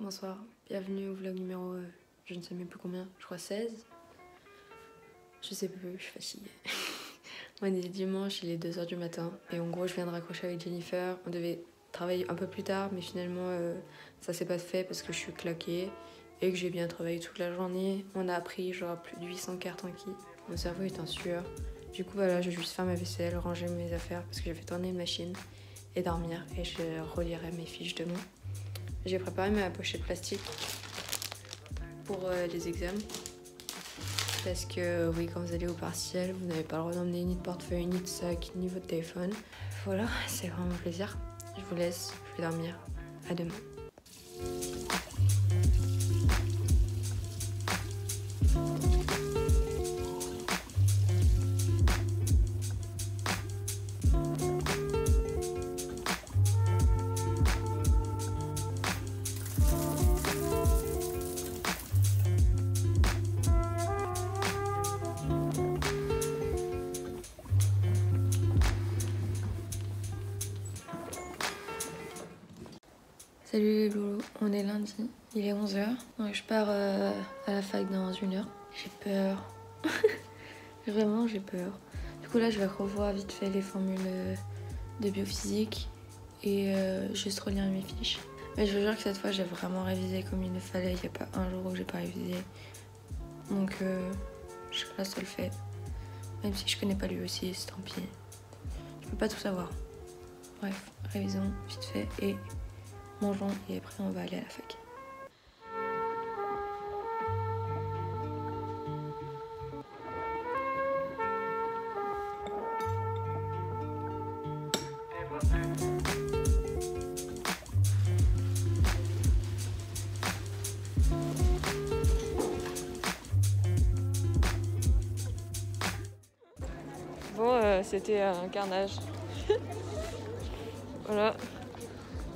Bonsoir, bienvenue au vlog numéro, je ne sais même plus combien, je crois 16. Je sais plus, je suis fatiguée. On est dimanche, il est 2 h du matin. Et en gros, je viens de raccrocher avec Jennifer. On devait travailler un peu plus tard, mais finalement, ça s'est pas fait parce que je suis claquée et que j'ai bien travaillé toute la journée. On a appris genre plus de 800 cartes en qui. Mon cerveau est en sueur. Du coup, voilà, je vais juste faire ma vaisselle, ranger mes affaires parce que j'ai fait tourner une machine et dormir. Et je relirai mes fiches demain. J'ai préparé ma pochette plastique pour les examens. Parce que oui, quand vous allez au partiel, vous n'avez pas le droit d'emmener ni de portefeuille, ni de sac, ni votre téléphone. Voilà, c'est vraiment un plaisir. Je vous laisse, je vais dormir. À demain. Salut les loulous, on est lundi, il est 11 h. Donc je pars à la fac dans 1 heure. J'ai peur. Vraiment, j'ai peur. Du coup là, je vais revoir vite fait les formules de biophysique et juste relire mes fiches. Mais je vous jure que cette fois, j'ai vraiment révisé comme il le fallait. Il n'y a pas un jour où j'ai pas révisé. Donc je serai la seule fait. Même si je connais pas lui aussi, c'est tant pis. Je peux pas tout savoir. Bref, révisons vite fait et mangeons et après on va aller à la fac. Bon, c'était un carnage. Voilà.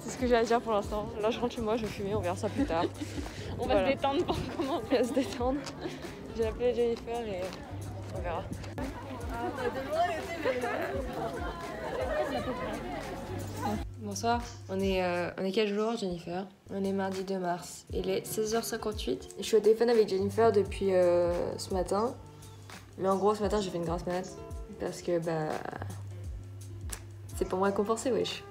C'est ce que j'ai à dire pour l'instant. Là, je rentre chez moi, je vais fumer, on verra ça plus tard. On va se détendre pour commencer. On va se détendre. J'ai appelé Jennifer et on verra. Bonsoir, on est quel jour, Jennifer? On est mardi 2 mars. Il est 16 h 58. Je suis au téléphone avec Jennifer depuis ce matin. Mais en gros, ce matin, j'ai fait une grasse mat. Parce que, c'est pour me récompenser, wesh.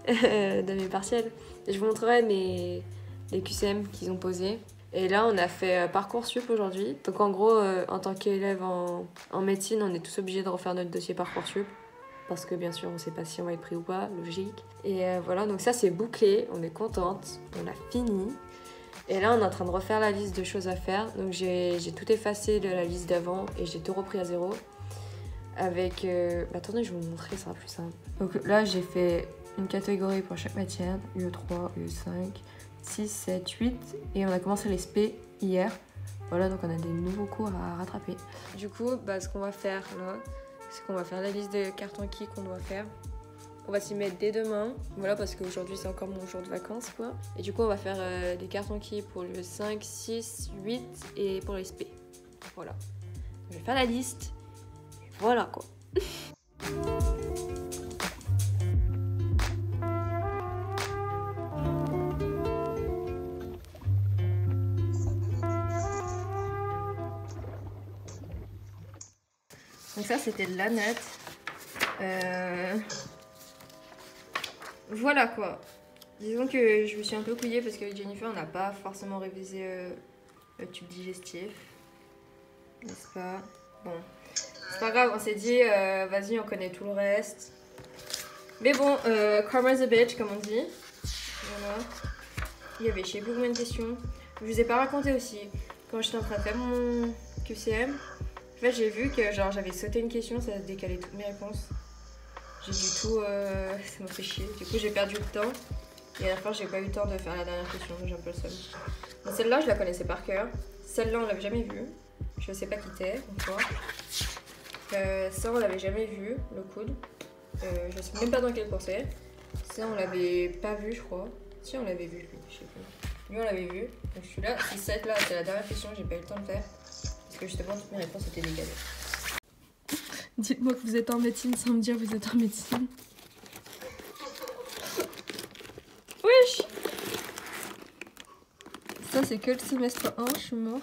De mes partiels. Je vous montrerai les QCM qu'ils ont posés. Et là, on a fait Parcoursup aujourd'hui. Donc en gros, en tant qu'élève en médecine, on est tous obligés de refaire notre dossier Parcoursup. Parce que bien sûr, on ne sait pas si on va être pris ou pas, logique. Et voilà, donc ça c'est bouclé, on est contente, on a fini. Et là, on est en train de refaire la liste de choses à faire. Donc j'ai tout effacé de la liste d'avant et j'ai tout repris à zéro. Avec... attendez, je vais vous montrer, ça sera plus simple. Donc là, j'ai fait une catégorie pour chaque matière, UE3, UE5, 6, 7, 8. Et on a commencé les SP hier. Voilà, donc on a des nouveaux cours à rattraper. Du coup, ce qu'on va faire là, c'est qu'on va faire la liste de cartes en qui qu'on doit faire. On va s'y mettre dès demain. Voilà, parce qu'aujourd'hui, c'est encore mon jour de vacances, quoi. Et du coup, on va faire des cartes en qui pour le 5, 6, 8 et pour les SP. Voilà. Je vais faire la liste. Voilà quoi. Donc ça c'était de la note. Voilà quoi. Disons que je me suis un peu couillée parce qu'avec Jennifer on n'a pas forcément révisé le tube digestif. N'est-ce pas? Bon. C'est pas grave, on s'est dit, vas-y, on connaît tout le reste. Mais bon, karma's a bitch, comme on dit. Voilà. Il y avait je sais plus combien de questions. Je vous ai pas raconté aussi. Quand j'étais en train de faire mon QCM, en fait, j'ai vu que genre j'avais sauté une question, ça a décalé toutes mes réponses. J'ai du tout, ça m'a fait chier. Du coup, j'ai perdu le temps. Et à la fin, j'ai pas eu le temps de faire la dernière question, j'ai un peu le seum. Bon, celle-là, je la connaissais par cœur. Celle-là, on l'avait jamais vue. Je sais pas qui t'es, encore. Ça, on l'avait jamais vu, le coude. Je sais même pas dans quel cours c'est. Ça, on l'avait pas vu, je crois. Si, on l'avait vu, lui, je sais plus. Lui, on l'avait vu. Donc, celui-là, c'est cette là, c'est la dernière question, j'ai pas eu le temps de faire. Parce que justement, toutes mes réponses étaient décalées. Dites-moi que vous êtes en médecine sans me dire que vous êtes en médecine. Wesh! Ça, c'est que le semestre 1, je suis morte.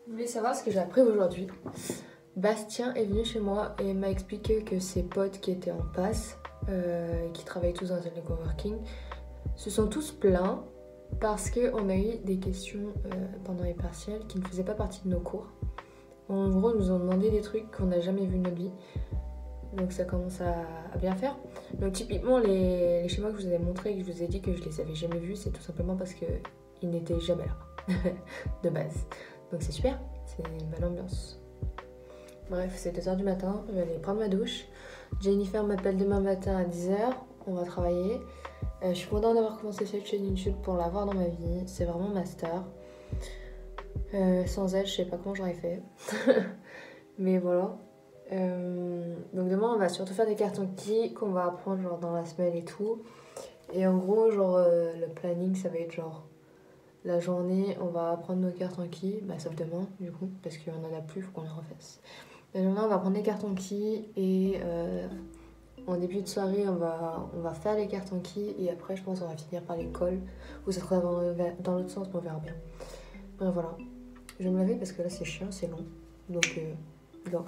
Vous voulez savoir ce que j'ai appris aujourd'hui? Bastien est venu chez moi et m'a expliqué que ses potes qui étaient en passe, qui travaillent tous dans un coworking, se sont tous plaints parce qu'on a eu des questions pendant les partiels qui ne faisaient pas partie de nos cours. En gros, ils nous ont demandé des trucs qu'on n'a jamais vus de notre vie. Donc ça commence à bien faire. Donc typiquement, les schémas que je vous avais montrés et que je vous ai dit que je les avais jamais vus, c'est tout simplement parce qu'ils n'étaient jamais là, de base. Donc c'est super, c'est une bonne ambiance. Bref, c'est 2h du matin, je vais aller prendre ma douche. Jennifer m'appelle demain matin à 10h, on va travailler. Je suis contente d'avoir commencé cette chaîne YouTube pour l'avoir dans ma vie, c'est vraiment ma star. Sans elle, je sais pas comment j'aurais fait. Mais voilà. Donc demain, on va surtout faire des cartons qu'on va apprendre genre dans la semaine et tout. Et en gros, genre le planning, ça va être genre la journée, on va apprendre nos cartons bah sauf demain du coup, parce qu'on en a plus, faut qu'on les refasse. Et demain, on va prendre les cartons et en début de soirée, on va faire les cartons et après, je pense qu'on va finir par l'école, ou ça sera dans l'autre sens, mais on verra bien. Bref, voilà. Je vais me laver parce que là, c'est chiant, c'est long. Donc, go.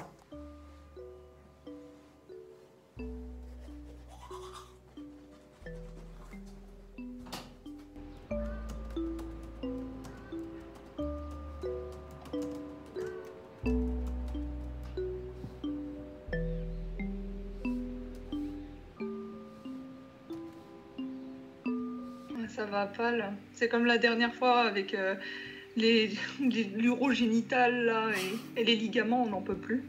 Ça va pas là. C'est comme la dernière fois avec l'urogénital là et les ligaments, on n'en peut plus.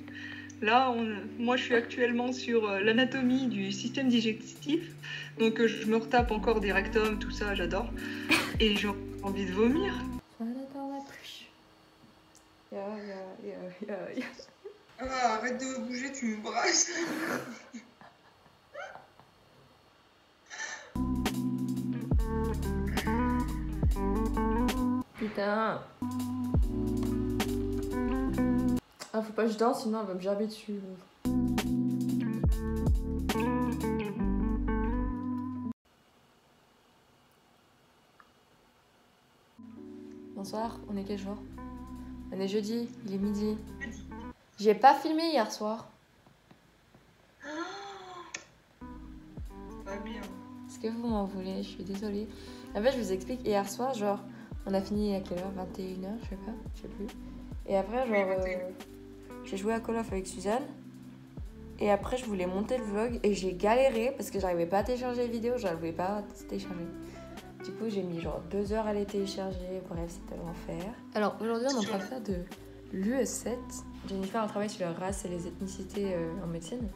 Là, moi je suis actuellement sur l'anatomie du système digestif, donc je me retape encore des rectums, tout ça, j'adore. Et j'ai envie de vomir. Ah, arrête de bouger, tu me brasses. Putain. Ah, faut pas que je danse, sinon elle va me gerber dessus. Bonsoir, on est quel jour? On est jeudi, il est midi. J'ai pas filmé hier soir. Pas bien. Est-ce que vous m'en voulez? Je suis désolée. En fait, je vous explique, hier soir, genre, on a fini à quelle heure? 21h, je sais plus. Et après, genre, j'ai joué à Call of avec Suzanne. Et après, je voulais monter le vlog et j'ai galéré parce que j'arrivais pas à télécharger les vidéos, j'arrivais pas à télécharger. Du coup, j'ai mis genre 2 heures à les télécharger. Bref, c'était l'enfer. Alors, aujourd'hui, on est en train de faire de l'UE7. Jennifer, elle travaille sur la race et les ethnicités en médecine.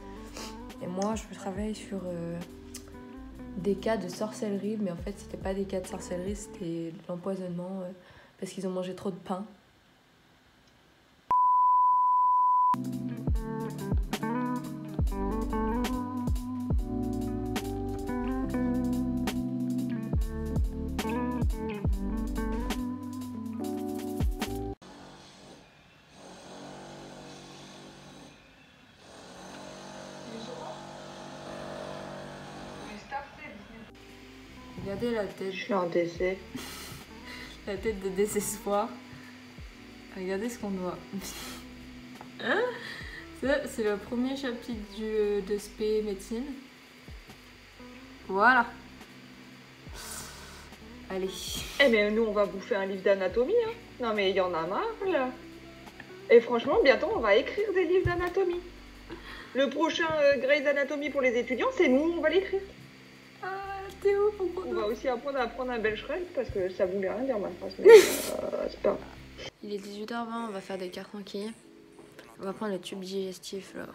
Et moi, je travaille sur des cas de sorcellerie. Mais en fait, c'était pas des cas de sorcellerie, c'était de l'empoisonnement parce qu'ils ont mangé trop de pain. Regardez la tête. Je suis en décès. La tête de désespoir. Regardez ce qu'on doit. Hein? Ça, c'est le premier chapitre de SP médecine. Voilà. Allez. Eh mais nous on va bouffer un livre d'anatomie, hein. Non mais il y en a marre là. Et franchement, bientôt on va écrire des livres d'anatomie. Le prochain Grey's Anatomy pour les étudiants, c'est nous, on va l'écrire. Théo, pourquoi On va aussi apprendre à prendre un Belschreit parce que ça voulait rien dire ma phrase. Mais c'est pas. Il est 18h20, on va faire des cartes conquis. On va prendre le tube digestif là.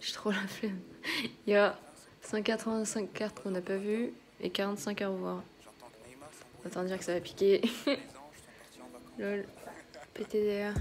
J'ai trop la flemme. Il y a 185 cartes qu'on n'a pas vues et 45 à revoir. Autant dire que ça va piquer. Lol. PTDR.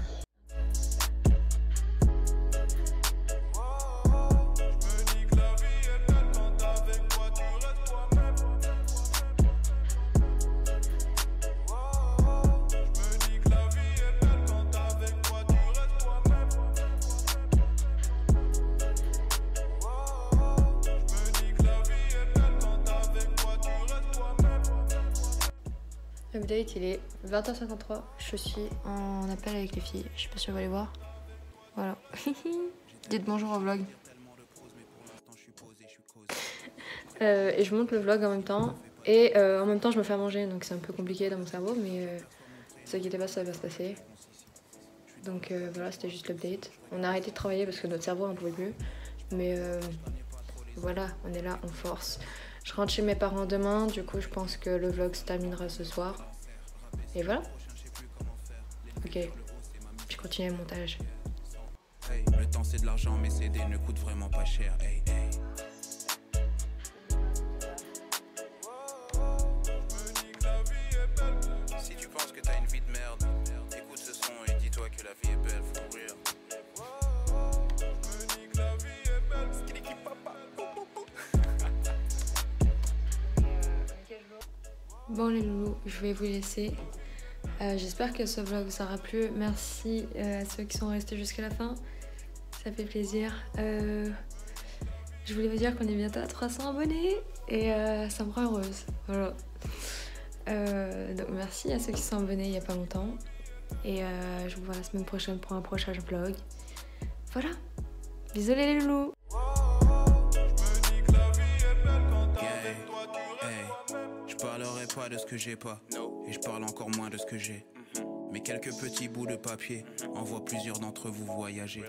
Update, il est 20h53, je suis en appel avec les filles, je sais pas si on va les voir. Voilà. Dites bonjour au vlog. Et je monte le vlog en même temps, et en même temps je me fais à manger, donc c'est un peu compliqué dans mon cerveau, mais ne vous inquiétez pas, ça va bien se passer. Donc voilà, c'était juste l'update. On a arrêté de travailler parce que notre cerveau n'en pouvait plus, mais voilà, on est là, on force. Je rentre chez mes parents demain, du coup je pense que le vlog se terminera ce soir. Et voilà. Ok, je continue le montage. Hey, le temps c'est de l'argent mais CD ne coûte vraiment pas cher. Hey, hey. Si tu penses que t'as une vie de merde, écoute ce son et dis-toi que la vie est belle, for real. Bon les loulous, je vais vous laisser. J'espère que ce vlog vous aura plu. Merci à ceux qui sont restés jusqu'à la fin. Ça fait plaisir. Je voulais vous dire qu'on est bientôt à 300 abonnés et ça me rend heureuse. Voilà. Donc merci à ceux qui sont abonnés il n'y a pas longtemps. Et je vous vois la semaine prochaine pour un prochain vlog. Voilà. Bisous les loulous. Je parlerai pas de ce que j'ai pas, et je parle encore moins de ce que j'ai. Mais quelques petits bouts de papier envoient plusieurs d'entre vous voyager.